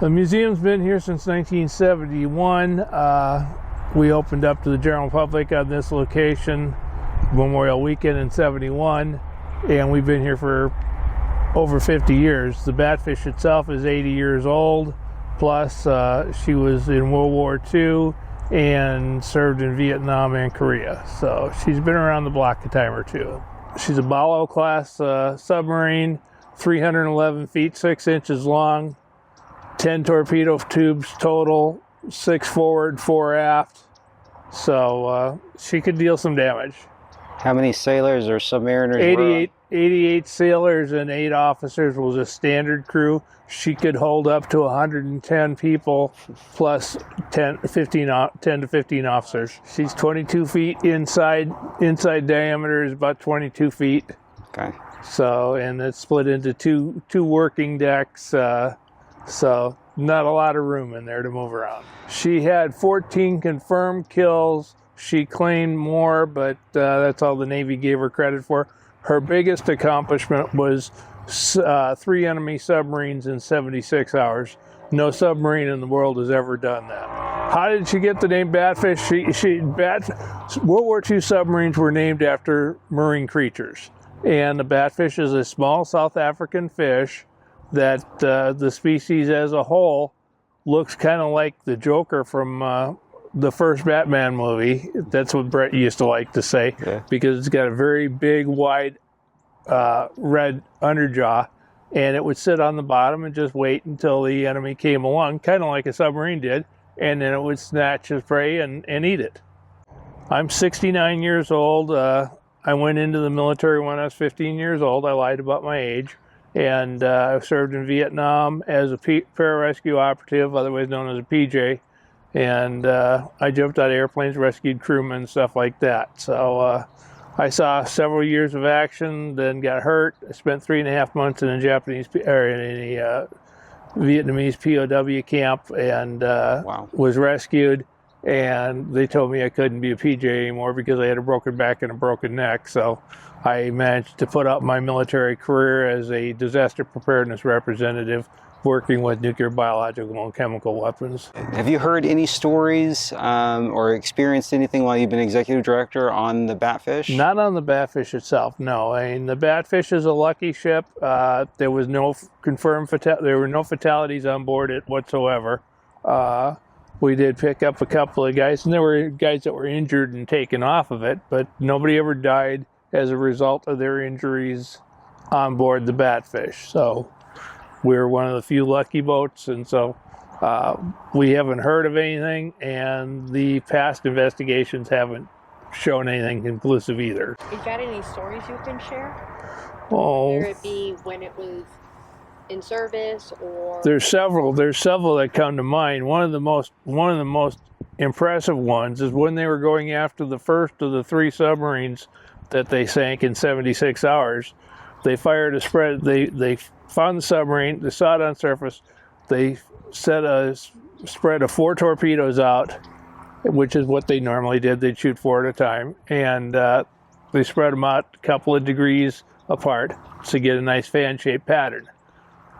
The museum's been here since 1971. We opened up to the general public on this location Memorial Weekend in 71, and we've been here for over 50 years. The Batfish itself is 80 years old, plus she was in World War II and served in Vietnam and Korea. So she's been around the block a time or two. She's a Ballo class submarine, 311 feet 6 inches long, 10 torpedo tubes total, 6 forward, 4 aft. So she could deal some damage. How many sailors or submariners? 88 sailors and 8 officers was a standard crew. She could hold up to 110 people plus 10 to 15 officers. She's 22 feet inside diameter is about 22 feet. Okay. So, and it's split into two working decks. So not a lot of room in there to move around. She had 14 confirmed kills. She claimed more, but that's all the Navy gave her credit for. Her biggest accomplishment was 3 enemy submarines in 76 hours. No submarine in the world has ever done that. How did she get the name Batfish? World War II submarines were named after marine creatures. And the Batfish is a small South African fish that the species as a whole looks kind of like the Joker from the first Batman movie. That's what Brett used to like to say, yeah. Because it's got a very big, wide red underjaw, and it would sit on the bottom and just wait until the enemy came along, kind of like a submarine did, and then it would snatch its prey and eat it. I'm 69 years old. I went into the military when I was 15 years old. I lied about my age. And I served in Vietnam as a pararescue operative, otherwise known as a PJ. And I jumped out of airplanes, rescued crewmen, stuff like that. So I saw several years of action, then got hurt. I spent 3.5 months in a Vietnamese POW camp and wow. Was rescued. And they told me I couldn't be a PJ anymore because I had a broken back and a broken neck. So I managed to put up my military career as a disaster preparedness representative working with nuclear, biological, and chemical weapons. Have you heard any stories or experienced anything while you've been executive director on the Batfish? Not on the Batfish itself, no. I mean, the Batfish is a lucky ship. There was no there were no fatalities on board it whatsoever. We did pick up a couple of guys, and there were guys that were injured and taken off of it, but nobody ever died as a result of their injuries on board the Batfish. So we're one of the few lucky boats, and so we haven't heard of anything, and the past investigations haven't shown anything conclusive either. You got any stories you can share? Oh, Whether it be when it was in service or there's several that come to mind. One of the most impressive ones is when they were going after the first of the 3 submarines that they sank in 76 hours. They fired a spread. They found the submarine. They saw it on surface. They set a spread of 4 torpedoes out, which is what they normally did. They'd shoot 4 at a time, and they spread them out a couple of degrees apart to get a nice fan-shaped pattern.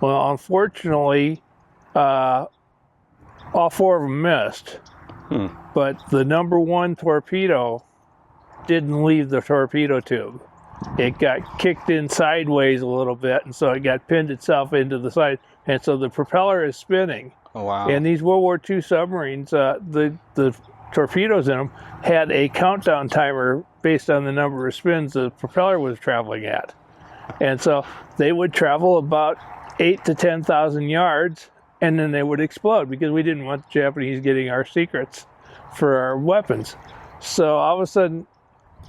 Well, unfortunately, all 4 of them missed, but the number 1 torpedo didn't leave the torpedo tube. It got kicked in sideways a little bit, and so it got pinned itself into the side, and so the propeller is spinning. Oh, wow. And these World War II submarines, the torpedoes in them had a countdown timer based on the number of spins the propeller was traveling at. And so they would travel about 8,000 to 10,000 yards, and then they would explode because we didn't want the Japanese getting our secrets for our weapons. So all of a sudden,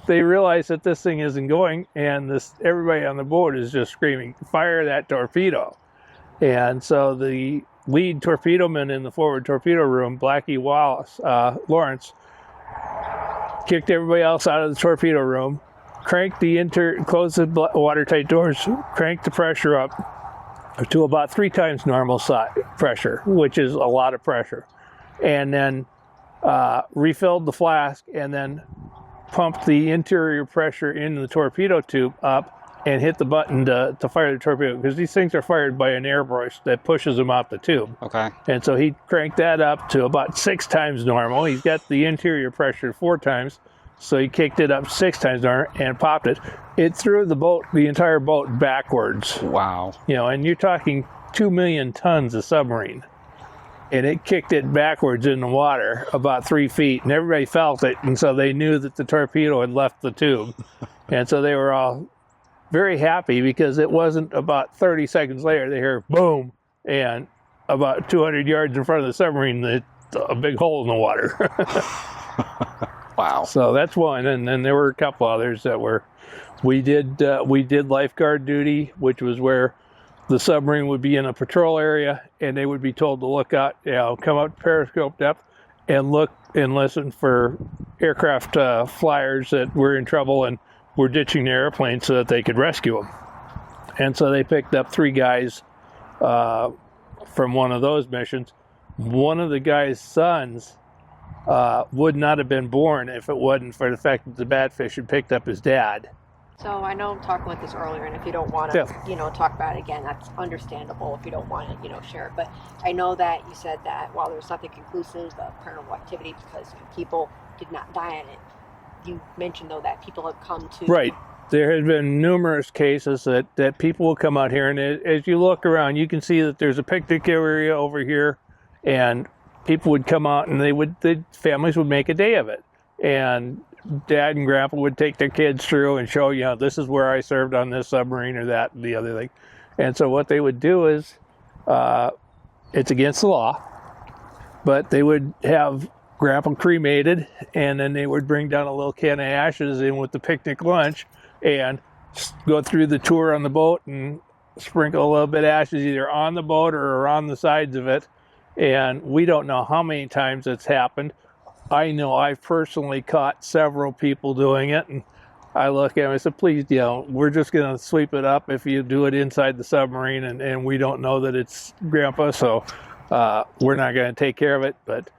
they realized that this thing isn't going, and everybody on the boat is just screaming, "Fire that torpedo!" And so the lead torpedo man in the Forward Torpedo Room, Blackie Lawrence, kicked everybody else out of the torpedo room, cranked closed the watertight doors, cranked the pressure up to about 3 times normal pressure, which is a lot of pressure, and then refilled the flask, and then pumped the interior pressure in the torpedo tube up and hit the button to fire the torpedo, because these things are fired by an airbrush that pushes them out the tube. Okay. And so he cranked that up to about 6 times normal. He's got the interior pressure 4 times, so he kicked it up 6 times normal and popped it. It threw the entire boat backwards. Wow. You know, and you're talking 2 million tons of submarine. And it kicked it backwards in the water about 3 feet, and everybody felt it, and so they knew that the torpedo had left the tube. And so they were all very happy, because it wasn't about 30 seconds later they heard boom, and about 200 yards in front of the submarine, a big hole in the water. Wow. So that's one, and then there were a couple others that we did lifeguard duty, which was where the submarine would be in a patrol area, and they would be told to look out, come up to periscope depth and look and listen for aircraft flyers that were in trouble and were ditching their airplane so that they could rescue them. And so they picked up 3 guys from one of those missions. One of the guy's sons would not have been born if it wasn't for the fact that the Batfish had picked up his dad. So I know I'm talking about this earlier, and if you don't want to, talk about it again, that's understandable. If you don't want to, share it. But I know that you said that while there's nothing conclusive of paranormal activity because people did not die in it, you mentioned though that people have come to. Right. There have been numerous cases that people will come out here, and as you look around, you can see that there's a picnic area over here, and people would come out, and the families would make a day of it, and Dad and Grandpa would take their kids through and show, this is where I served on this submarine or that and the other thing. And so what they would do is, it's against the law, but they would have Grandpa cremated, and then they would bring down a little can of ashes in with the picnic lunch and go through the tour on the boat and sprinkle a little bit of ashes either on the boat or on the sides of it. And we don't know how many times it's happened. I know I've personally caught several people doing it, and I look at them and I said, please, we're just going to sweep it up if you do it inside the submarine, and we don't know that it's Grandpa, so we're not going to take care of it. But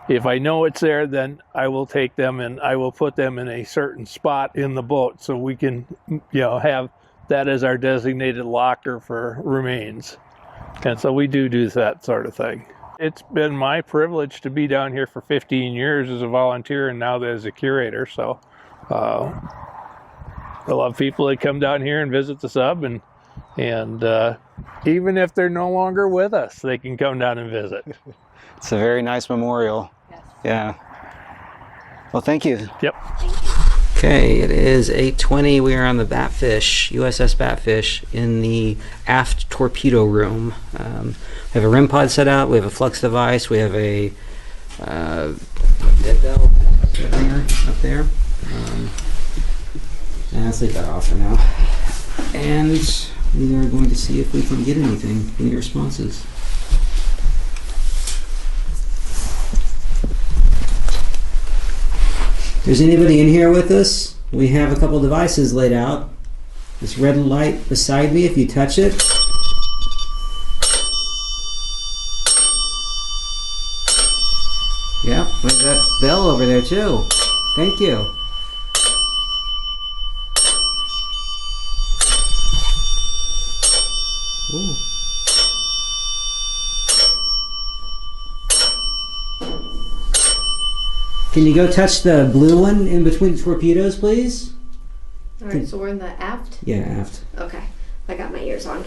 if I know it's there, then I will take them and I will put them in a certain spot in the boat so we can, have that as our designated locker for remains. And so we do that sort of thing. It's been my privilege to be down here for 15 years as a volunteer and now as a curator. So I love people that come down here and visit the sub, and even if they're no longer with us, they can come down and visit. It's a very nice memorial. Yes. Yeah. Well, thank you. Yep. Thank you. Okay, it is 8:20. We are on the Batfish, USS Batfish, in the Aft Torpedo Room. We have a REM Pod set out. We have a Flux device. We have a dead bell ringer up there. And let's leave that off for now. And we are going to see if we can get anything, any responses. If there's anybody in here with us, we have a couple devices laid out. This red light beside me, if you touch it, yeah, there's that bell over there too. Thank you. Ooh. Can you go touch the blue one in between the torpedoes, please? All right, so we're in the aft? Yeah, aft. Okay, I got my ears on.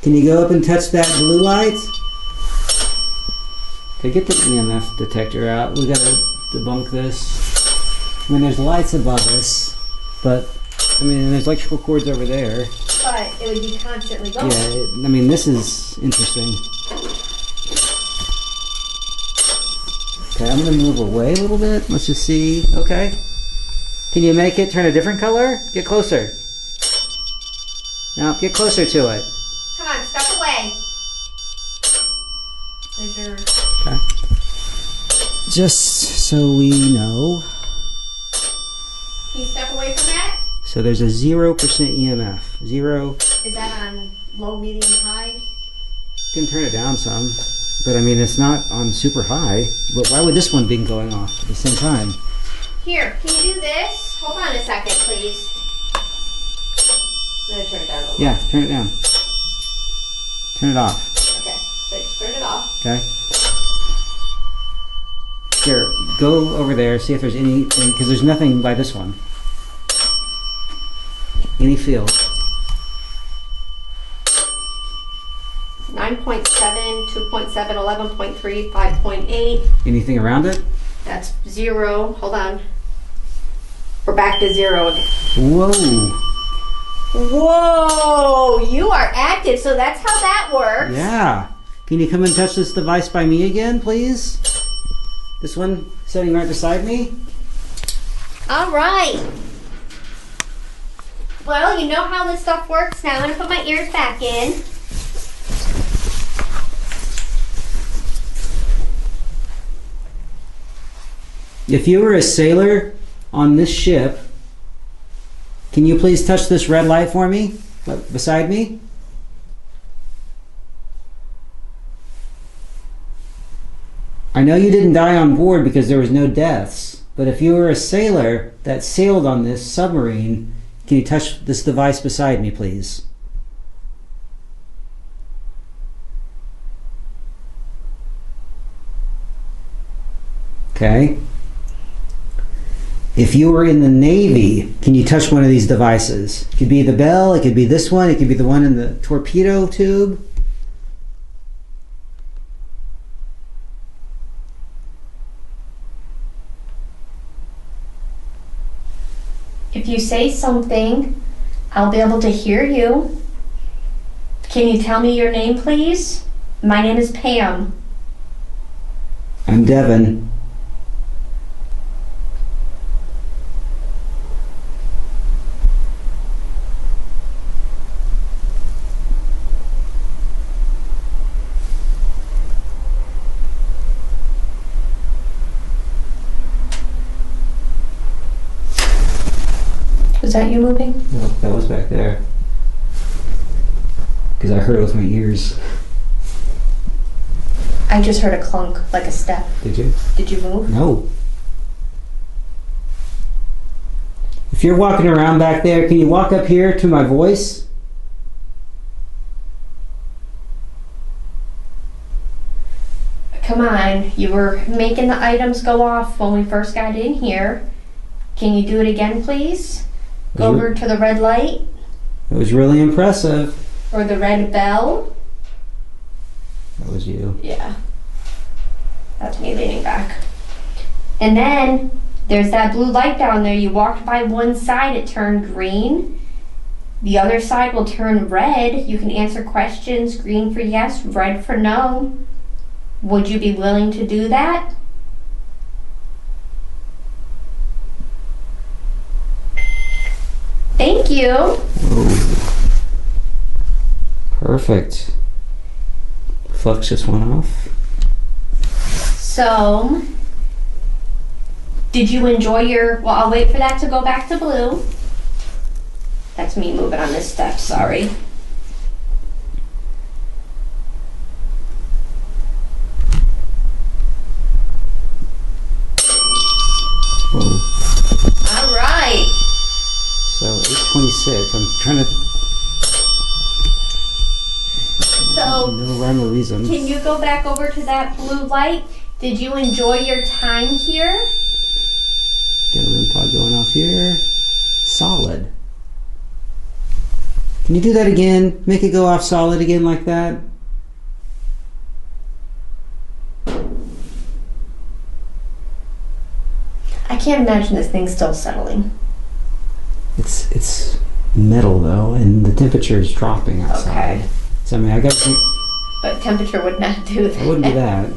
Can you go up and touch that blue light? Okay, get the EMF detector out. We gotta debunk this. I mean, there's lights above us, but I mean, there's electrical cords over there. But it would be constantly going. Yeah, I mean, this is interesting. Okay, I'm gonna move away a little bit. Let's just see. Okay. Can you make it turn a different color? Get closer. Now, get closer to it. Come on, step away. There's your... Okay. Just so we know. Can you step away from that? So there's a 0% EMF. 0. Is that on low, medium, high? You can turn it down some. But I mean, it's not on super high. But why would this one be going off at the same time? Here, can you do this? Hold on a second, please. I'm gonna turn it down a little. Yeah, turn it down. Turn it off. Okay, so I just turned it off. Okay. Here, go over there, see if there's anything, because there's nothing by this one. Any field. 9.7, 2.7, 11.3, 5.8. Anything around it? That's 0. Hold on. We're back to 0 again. Whoa. Whoa! You are active, so that's how that works. Yeah. Can you come and touch this device by me again, please? This one sitting right beside me? All right. Well, you know how this stuff works now. I'm going to put my ears back in. If you were a sailor on this ship, can you please touch this red light for me, beside me? I know you didn't die on board because there was no deaths, but if you were a sailor that sailed on this submarine, can you touch this device beside me, please? Okay. If you were in the Navy, can you touch one of these devices? It could be the bell, it could be this one, it could be the one in the torpedo tube. If you say something, I'll be able to hear you. Can you tell me your name, please? My name is Pam. I'm Devin. Was that you moving? No, that was back there. Because I heard it with my ears. I just heard a clunk, like a step. Did you? Did you move? No. If you're walking around back there, can you walk up here to my voice? Come on, you were making the items go off when we first got in here. Can you do it again, please? Go over to the red light. It was really impressive. Or the red bell. That was you. Yeah. That's me leaning back. And then there's that blue light down there. You walked by one side, it turned green. The other side will turn red. You can answer questions. Green for yes, red for no. Would you be willing to do that? Thank you. Oh. Perfect. Flux just went off. So, did you enjoy your, well, I'll wait for that to go back to blue. That's me moving on this step, sorry. Whoa. All right. So 8:26. I'm trying to. So, No rhyme or reason. can you go back over to that blue light? Did you enjoy your time here? Get a REM pod going off here. Solid. Can you do that again? Make it go off solid again like that? I can't imagine this thing's still settling. It's metal though, and the temperature is dropping outside. Okay. So I mean, I got. But temperature would not do that. I wouldn't do that.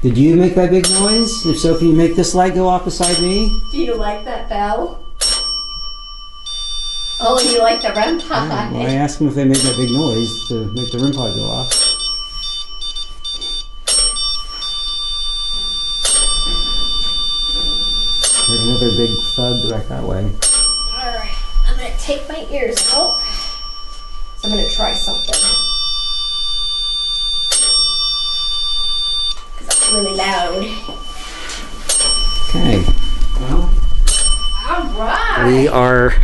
Did you make that big noise? If so, can you make this light go off beside me? Do you like that bell? Oh, you like the REM pod. Yeah, well, I asked them if they made that big noise to make the REM pod go off. There's another big thud right that way. Alright, I'm gonna take my ears out. So I'm gonna try something. Because that's really loud. Okay. Well, Alright! we are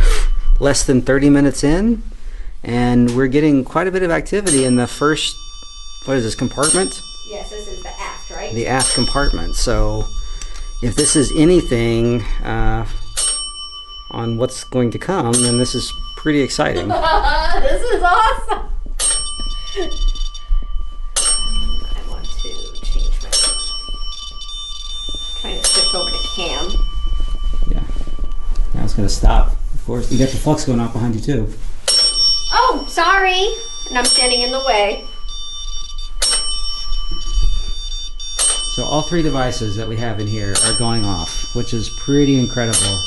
less than 30 minutes in. and we're getting quite a bit of activity in the first, what is this, compartment? Yes, this is the aft, right? The aft compartment. So if this is anything on what's going to come, then this is pretty exciting. This is awesome. I want to change my, trying to switch over to KAM. Yeah. Now it's going to stop. Of course, you got the flux going off behind you too. Oh, sorry. And I'm standing in the way. So all 3 devices that we have in here are going off, which is pretty incredible.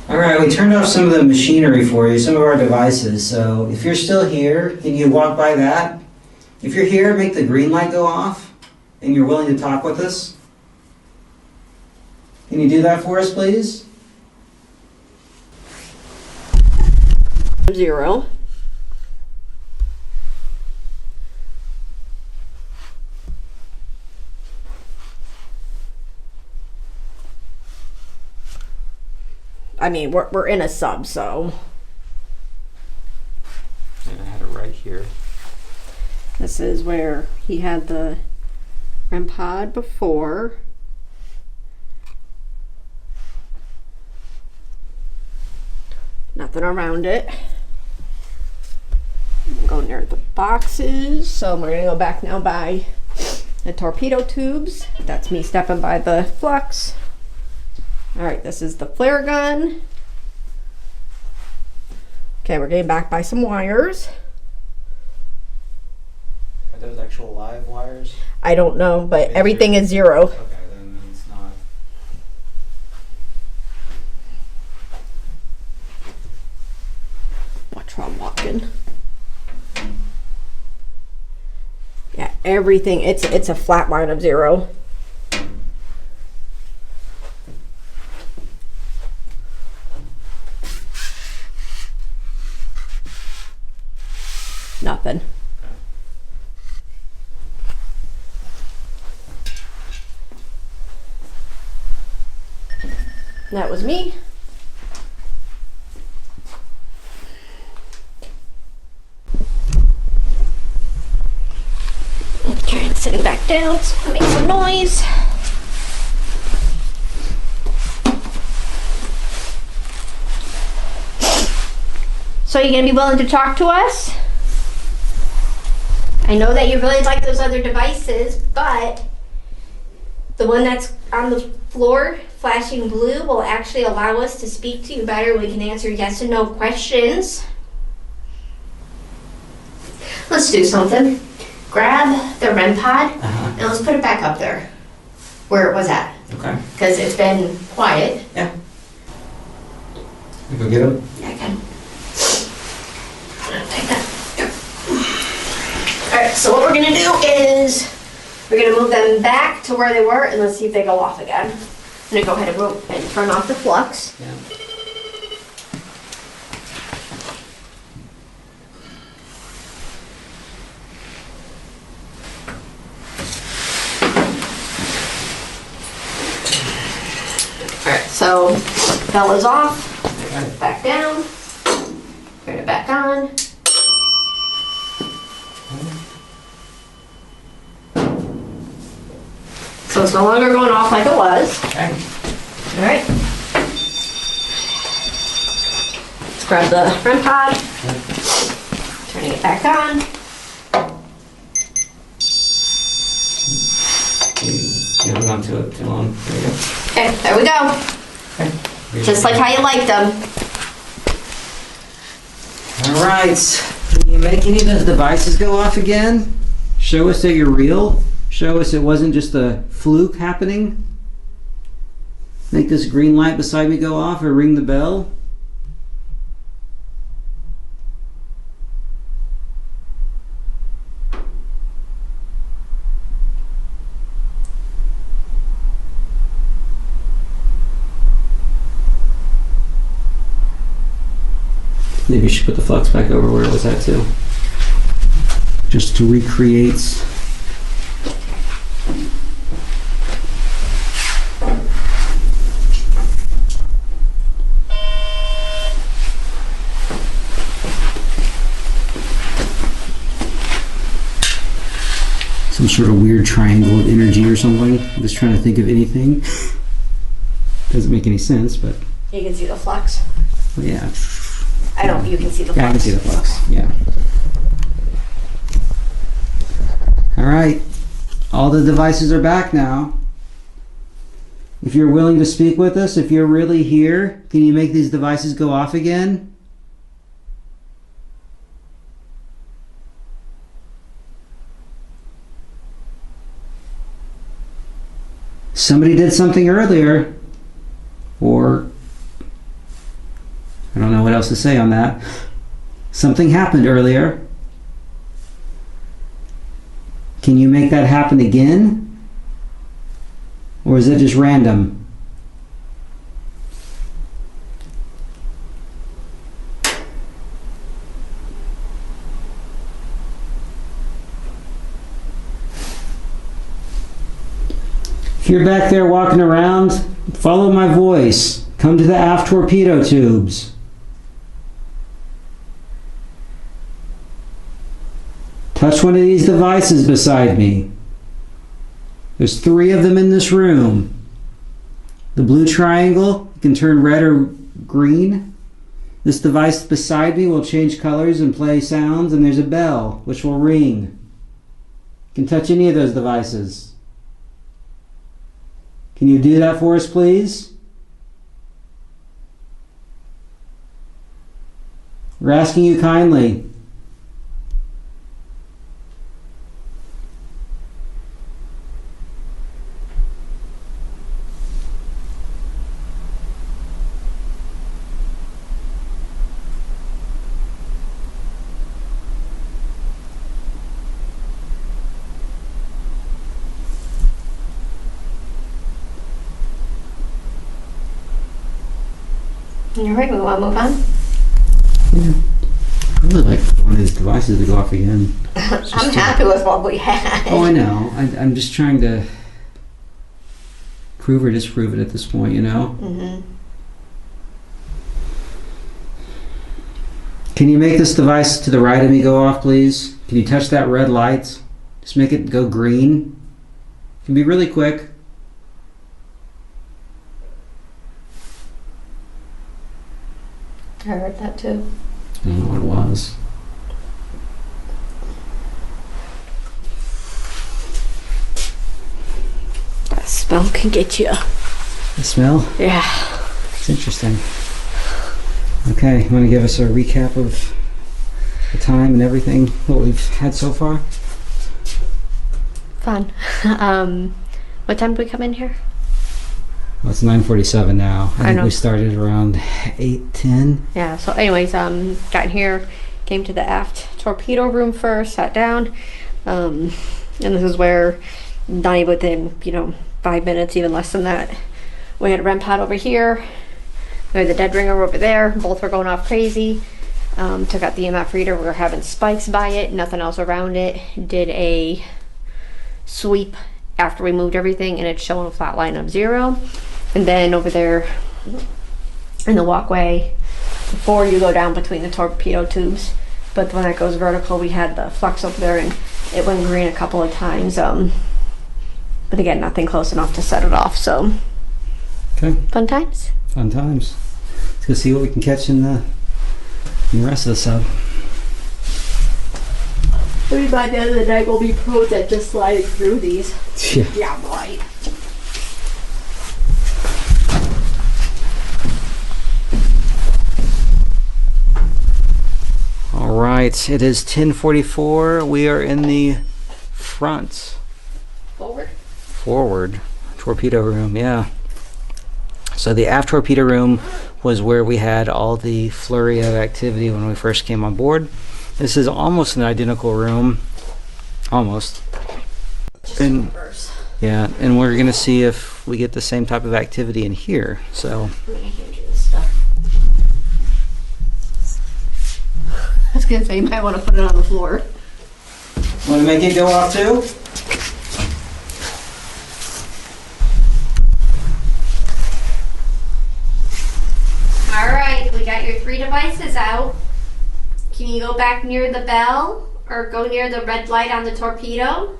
Alright, we turned off some of the machinery for you, some of our devices. So if you're still here, can you walk by that? If you're here, make the green light go off, and you're willing to talk with us. Can you do that for us, please? 0. I mean, we're in a sub, so. And I had it right here. This is where he had the REM pod before. Nothing around it. Go near the boxes. So we're gonna go back now by the torpedo tubes. That's me stepping by the flux. All right, this is the flare gun. Okay, we're getting back by some wires. Are those actual live wires? I don't know, but everything is 0. Okay, then it's not. Watch where I'm walking. Yeah, everything, it's a flat line of 0. Nothing. That was me. Okay, sitting back down, so make some noise. So you're gonna be willing to talk to us? I know that you really like those other devices, but the one that's on the floor flashing blue will actually allow us to speak to you better. We can answer yes and no questions. Let's do something. Grab the REM pod and let's put it back up there where it was at. Okay. Because it's been quiet. Yeah. You go get them? Yeah, I can. Take that. Alright, so what we're gonna do is we're gonna move them back to where they were and let's see if they go off again. I'm gonna go ahead and move and turn off the flux. Yeah. Alright, so bell is off. Back down. Turn it back on. So it's no longer going off like it was. Okay. Alright. Let's grab the REM pod. Turning it back on. You hung on to it too long. There you go. Okay, there we go. Okay. Just like how you like them. All right. Can you make any of those devices go off again? Show us that you're real. Show us it wasn't just a fluke happening. Make this green light beside me go off or ring the bell. Maybe you should put the flux back over where it was at too. Just to recreate. Some sort of weird triangle of energy or something. I'm just trying to think of anything. Doesn't make any sense, but... You can see the flux. Well, yeah. I don't, you can see the flux. Yeah, I can see the flux, yeah. Alright. All the devices are back now. If you're willing to speak with us, if you're really here, can you make these devices go off again? Somebody did something earlier, or I don't know what else to say on that. Something happened earlier. Can you make that happen again? Or is it just random? If you're back there walking around, follow my voice. Come to the aft torpedo tubes. Touch one of these devices beside me. There's 3 of them in this room. The blue triangle can turn red or green. This device beside me will change colors and play sounds, and there's a bell which will ring. You can touch any of those devices. Can you do that for us, please? We're asking you kindly. All right, we want to move on? Yeah. I really like one of these devices to go off again. I'm happy with what we had. Oh, I know. I'm just trying to prove or disprove it at this point, you know? Mm-hmm. Can you make this device to the right of me go off, please? Can you touch that red light? Just make it go green. It can be really quick. I heard that too. I don't know what it was. That smell can get you. The smell? Yeah. It's interesting. Okay, you want to give us a recap of the time and everything, what we've had so far? Fun. What time did we come in here? Well, it's 9:47 now. I think know. we started around 8:10. Yeah, so anyways, got here, came to the aft torpedo room first, sat down, and this is where, not even within, 5 minutes, even less than that, we had a REM pod over here, we had the dead ringer over there, both were going off crazy. Took out the EMF reader, we were having spikes by it, nothing else around it, did a sweep after we moved everything, and it's showing a flat line of 0. And then over there in the walkway, before you go down between the torpedo tubes, but the one that goes vertical, we had the flux up there and it went green a couple of times. But again, nothing close enough to set it off, so. Okay. Fun times. Fun times. Let's go see what we can catch in the rest of the sub. Maybe by the end of the night we'll be pros at just sliding through these. Yeah. Yeah, boy. All right, it is 10:44. We are in the front. Forward torpedo room, yeah. So the aft torpedo room was where we had all the flurry of activity when we first came on board. This is almost an identical room, almost. And yeah, and we're gonna see if we get the same type of activity in here. So I was gonna say you might want to put it on the floor. want to make it go off too? All right, we got your 3 devices out. Can you go back near the bell or go near the red light on the torpedo?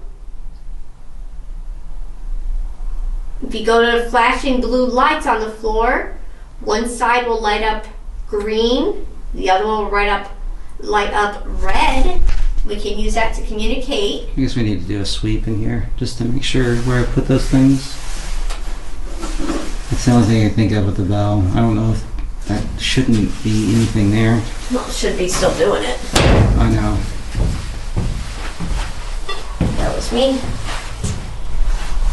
If you go to the flashing blue lights on the floor, one side will light up green, the other one will light up red. We can use that to communicate. I guess we need to do a sweep in here just to make sure where I put those things. That's the only thing I think of with the bell. I don't know if that shouldn't be anything there. Well, it should be still doing it. I know. That was me.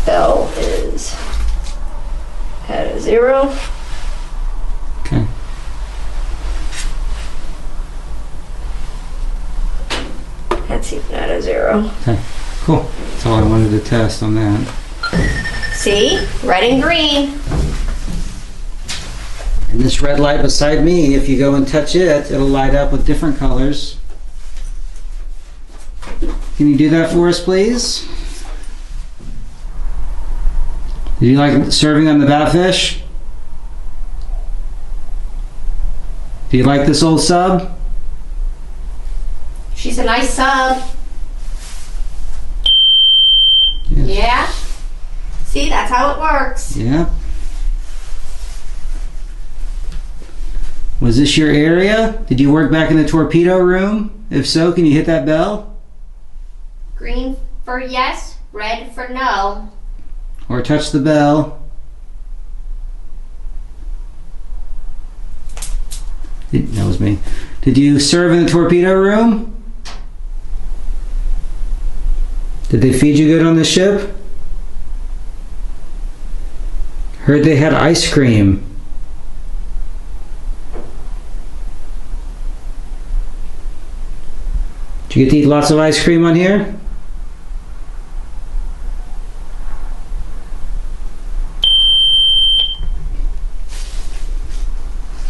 Bell is at a 0. Okay. That's even at a 0. Okay. Cool. That's all I wanted to test on that. See? Red and green. And this red light beside me, if you go and touch it, it'll light up with different colors. Can you do that for us, please? Do you like serving on the Batfish? Do you like this old sub? She's a nice sub. Yes. Yeah? See, that's how it works. Yeah. Was this your area? Did you work back in the torpedo room? If so, can you hit that bell? Green for yes, red for no. Or touch the bell. That was me. Did you serve in the torpedo room? Did they feed you good on the ship? Heard they had ice cream. Did you get to eat lots of ice cream on here?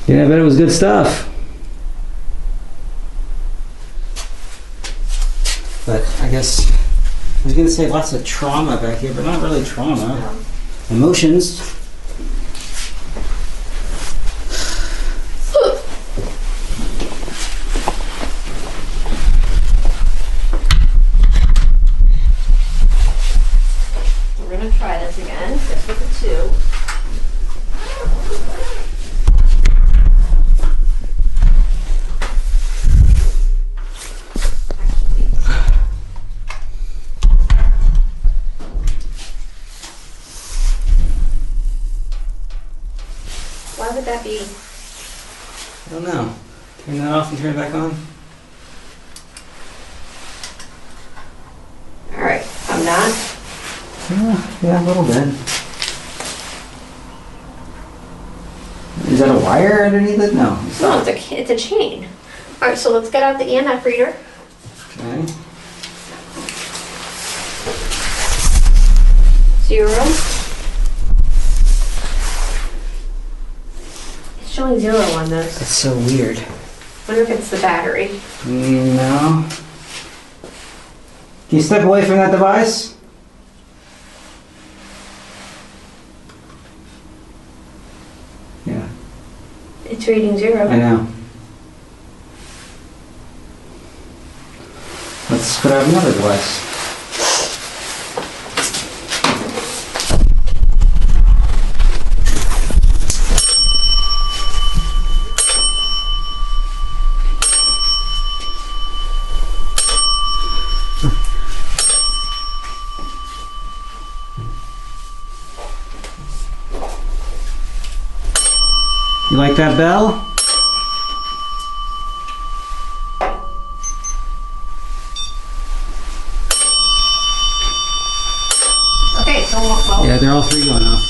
Yeah, I bet it was good stuff. But I guess I was gonna say lots of trauma back here, but not really trauma. No. Emotions. We're gonna try this again, just with the 2. Why would that be? I don't know. Turn that off and turn it back on. Alright, I'm done. Yeah, a little bit. Is that a wire underneath it? No. No, it's a chain. Alright, so let's get out the EMF reader. Okay. 0. It's showing 0 on this. That's so weird. Wonder if it's the battery. No. Can you step away from that device? Yeah. It's reading 0. I know. Let's put out another device. You like that bell? Okay, so well, Yeah, they're all 3 going off.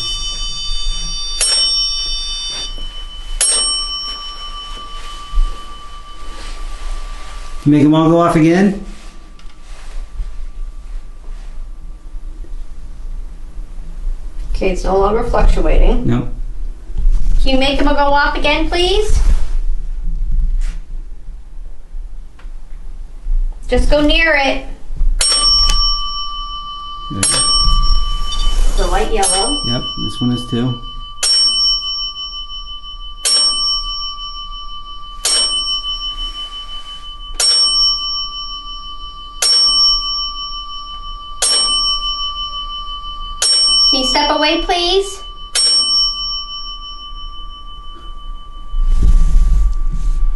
You make them all go off again? okay, it's no longer fluctuating. No. Can you make them go off again, please? Just go near it. The light yellow. Yep, this one is too. Can you step away, please?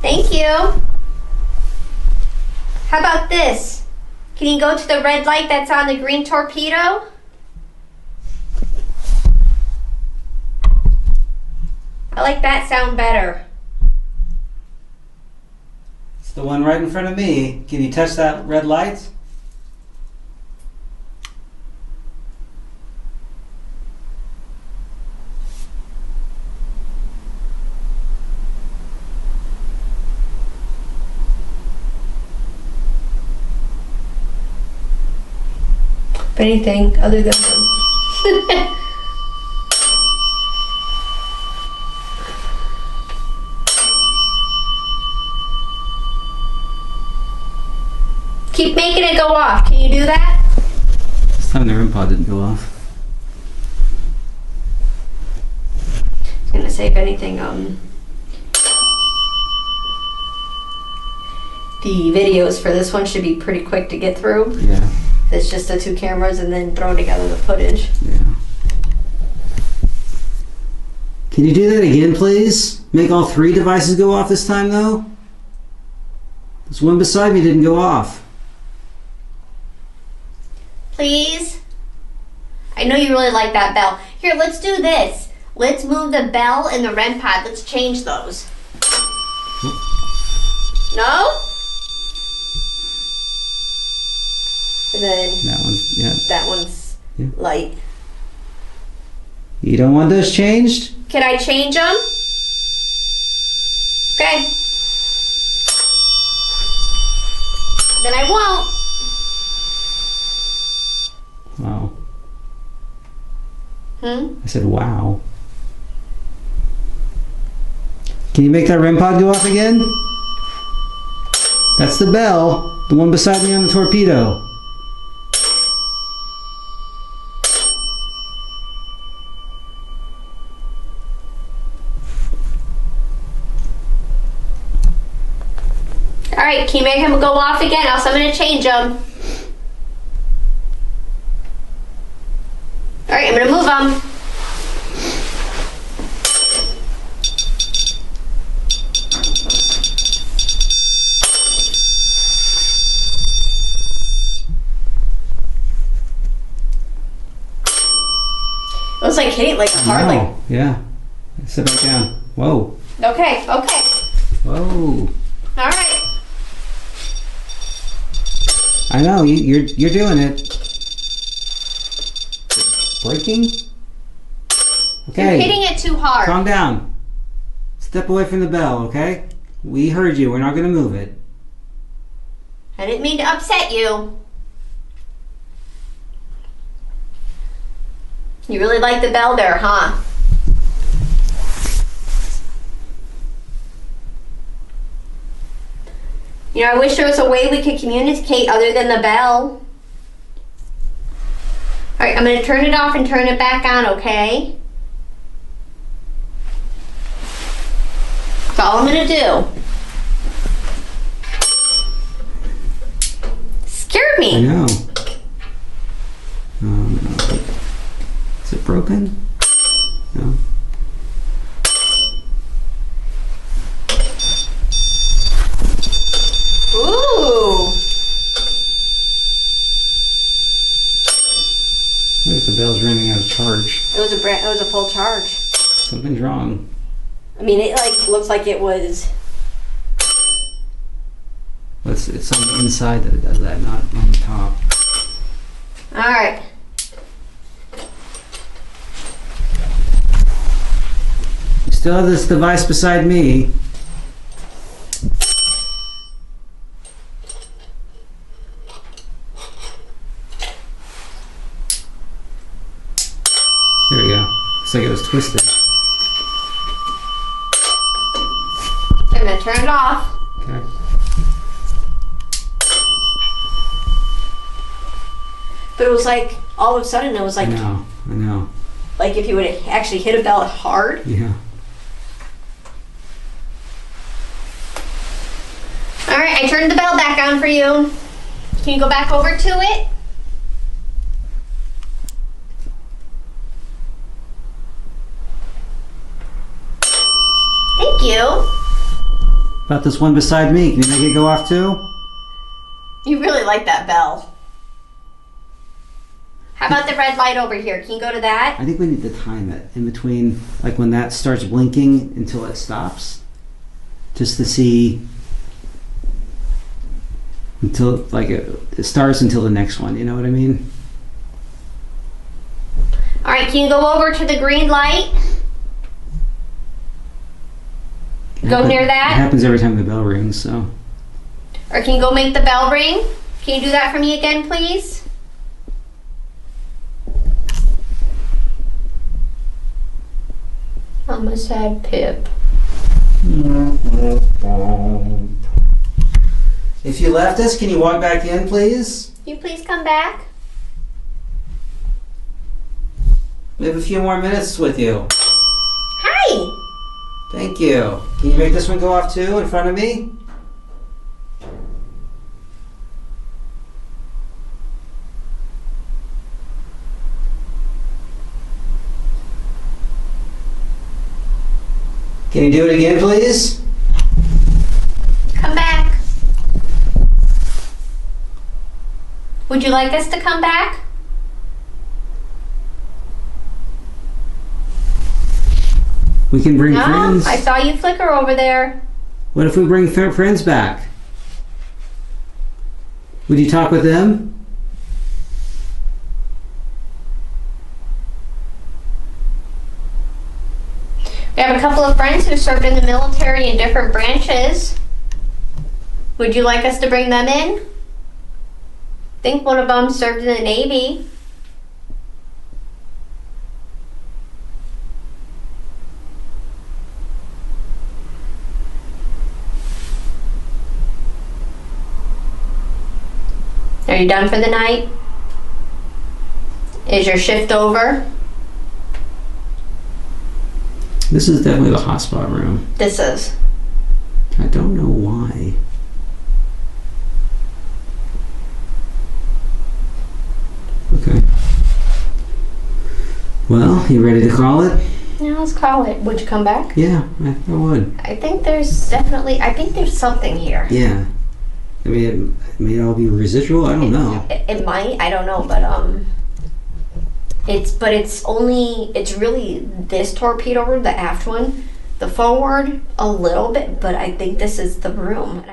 Thank you. How about this? Can you go to the red light that's on the green torpedo? I like that sound better. It's the one right in front of me. Can you touch that red light? If anything other than keep making it go off. Can you do that? This time the REM pod didn't go off. I was gonna say if anything, the videos for this one should be pretty quick to get through. Yeah. It's just the 2 cameras and then throw together the footage. Yeah. Can you do that again, please? Make all 3 devices go off this time, though? This one beside me didn't go off. Please? I know you really like that bell. Here, let's do this. Let's move the bell and the REM pod. Let's change those. No? And then that one's Yeah. light. You don't want those changed? Can I change them? Okay. Then I won't. Wow. Hmm? I said wow. Can you make that REM pod go off again? That's the bell. The one beside me on the torpedo. Alright, can you make him go off again? Else I'm going to change him. Alright, I'm going to move him. It was like hitting like hard. Like... Yeah. Sit back down. Whoa. Okay, okay. Whoa. Alright. I know, you're doing it. Breaking? Okay. You're hitting it too hard. Calm down. Step away from the bell, okay? We heard you. We're not going to move it. I didn't mean to upset you. You really like the bell there, huh? You know, I wish there was a way we could communicate other than the bell. Alright, I'm going to turn it off and turn it back on, okay? That's all I'm going to do. Scared I me. know. No. Is it broken? No. Ooh. What if the bell's running out of charge? It was a full charge. Something's wrong. I mean, it like looks like it was. It's on the inside that it does that, not on the top. All right. You still have this device beside me. There we go. Looks like it was twisted. I'm gonna turn it off. Okay. But it was like all of a sudden it was like I know. like if you would have actually hit a bell hard. Yeah. All right, I turned the bell back on for you. Can you go back over to it? Thank you. About this one beside me, can you make it go off too? You really like that bell. How about the red light over here? Can you go to that? I think we need to time it in between, like when that starts blinking until it stops. Just to see, until, like it starts until the next one, you know what I mean? All right, can you go over to the green light? Go near It that? happens every time the bell rings, so. Or can you go make the bell ring? Can you do that for me again, please? I'm a sad Pip. If you left us, can you walk back in, please? Can you please come back? We have a few more minutes with you. Hi! Thank you. Can you make this one go off too in front of me? Can you do it again, please? Come back. Would you like us to come back? We can bring No, friends. I saw you flicker over there. What if we bring friends back? Would you talk with them? We have a couple of friends who served in the military in different branches. Would you like us to bring them in? I think one of them served in the Navy. Are you done for the night? Is your shift over? This is definitely the hotspot room. This is. I don't know why. Okay. Well, you ready to call it? Yeah, let's call it. Would you come back? Yeah, I would. I think there's something here. Yeah. I mean, it may all be residual. I don't know. It might. I don't know, but it's really this torpedo room, the aft one, the forward a little bit, but I think this is the room.